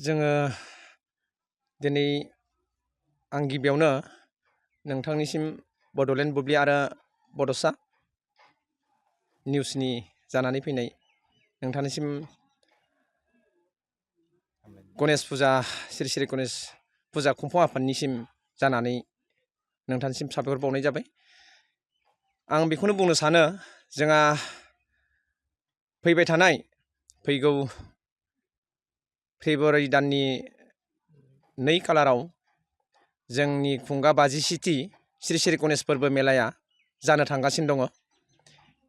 जोङो दिनै आं गिबियावनो नोंथांनिसिम बड'लेण्ड बुब्लि आरो बड'सा निउसनि जानानै फैनाय नोंथांनिसिम गणेश फुजा श्री श्री गणेश फुजा खुंफुं आफादनिसिम जानानै नोंथांनिसिम साबायखर बावनाय जाबाय। आं बेखौनो बुंनो सानो जोंहा फैबाय थानाय फैगौ फेब्रुवारि दाननि 2 खालाराव जोंनि खुंगा 50थि श्री श्री गणेश फोरबो मेलाया जानो थांगासिनो दङ।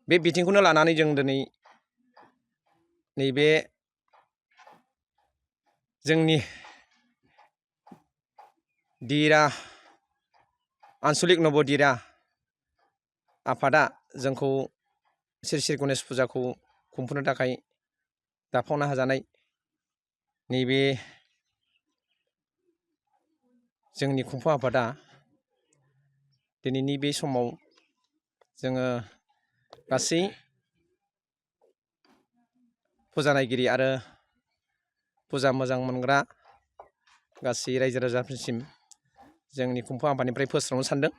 बे बिथिंखौनो लानानै जों दिनै नैबे जोंनि दिरा आन्सलिक नबदिरा आफादा जोंखौ श्री श्री गणेश फुजाखौ खुंफुंनो थाखाय दाफावना होजानाय नैबे जोंनि खुंफुं आफादा दिनैनि बे समाव जोङो गासै फुजा नायगिरि आरो फुजा मोजां मोनग्रा गासै रायजो राजाफोरसिम जोंनि खुंफुं आफादनिफ्राय फोस्रावनो सानदों।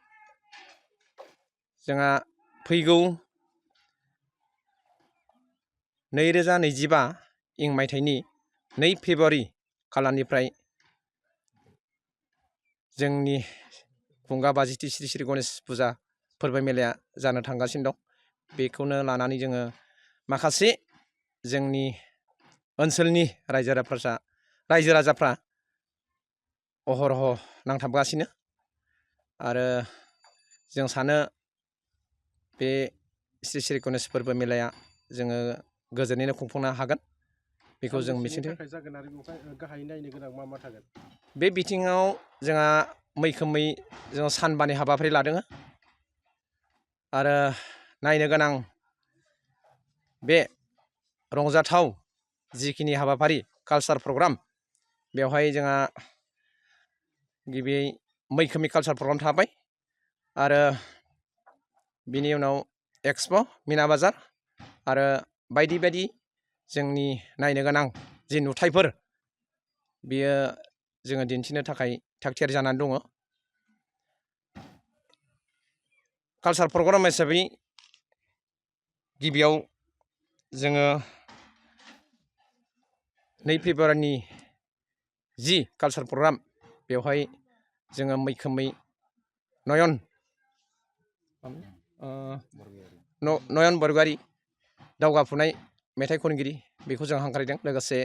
जोंहा फैगौ 2025 मायथाइनि 2 फेब्रुवारि खालारनिफ्राय जोंनि खुंगा 50थि श्री श्री गणेश फुजा फोरबो मेलाया जानो थांगासिनो दं। बेखौनो लानानै जोङो माखासे जोंनि ओनसोलनि रायजो राजाफ्रा अहरह नांथाबगासिनो आरो जों सानो बे श्री श्री गणेश फोरबो मेलाया जोङो गोजोनैनो खुंफुंनो हागोन बेखौ जों मिजिंथियो। बे बिथिङाव जोंहा मैखोमै जों सानबानि हाबाफारि लादों आरो नायनो गोनां बे रंजाथाव जिखिनि हाबाफारि कालचार प्रग्राम बेवहाय जोंहा गिबियै मैखोमै कालचार प्रग्राम थाबाय आरो बिनि उनाव एक्सप' मिना बाजार आरो बायदि बायदि जोंनि नायनो गोनां जि नुथायफोर बियो जोङो दिन्थिनो थाखाय थागथियारि जानानै दङ। कालचार प्रग्राम हिसाबै गिबियाव जोङो 2 फेब्रुवारिनि जि कालचार प्रग्राम बेवहाय जोङो मैखोमै नयन बरग'यारि दावगाफुनाय मेथाइ खनगिरि बेखौ जों हांख्रायदों। लोगोसे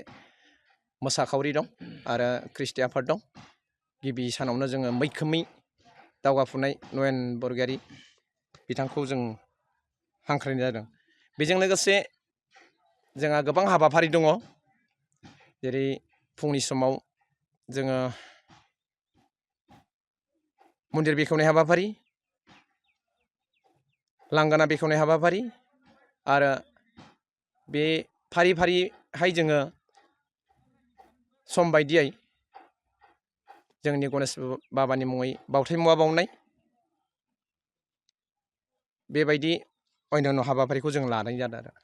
मोसाखावरि दं आरो कृष्टि आफाद दं। गिबि सानावनो जोङो मैखोमै दावगाफुनाय नयन बरग'यारि बिथांखौ जों हांख्रायनाय जादों। बेजों लोगोसे जोंहा गोबां हाबाफारि दङ, जेरै फुंनि समाव जोङो मन्दिर बेखेवनाय हाबाफारि, लांगोना बेखेवनाय हाबाफारि आरो बे फारि फारिहाय जोङो सम बायदियै जोंनि गणेश बाबानि मुङै बावथाय मुवा बावनाय बेबायदि अन्यान्य हाबाफारिखौ जों लानाय जादों आरो।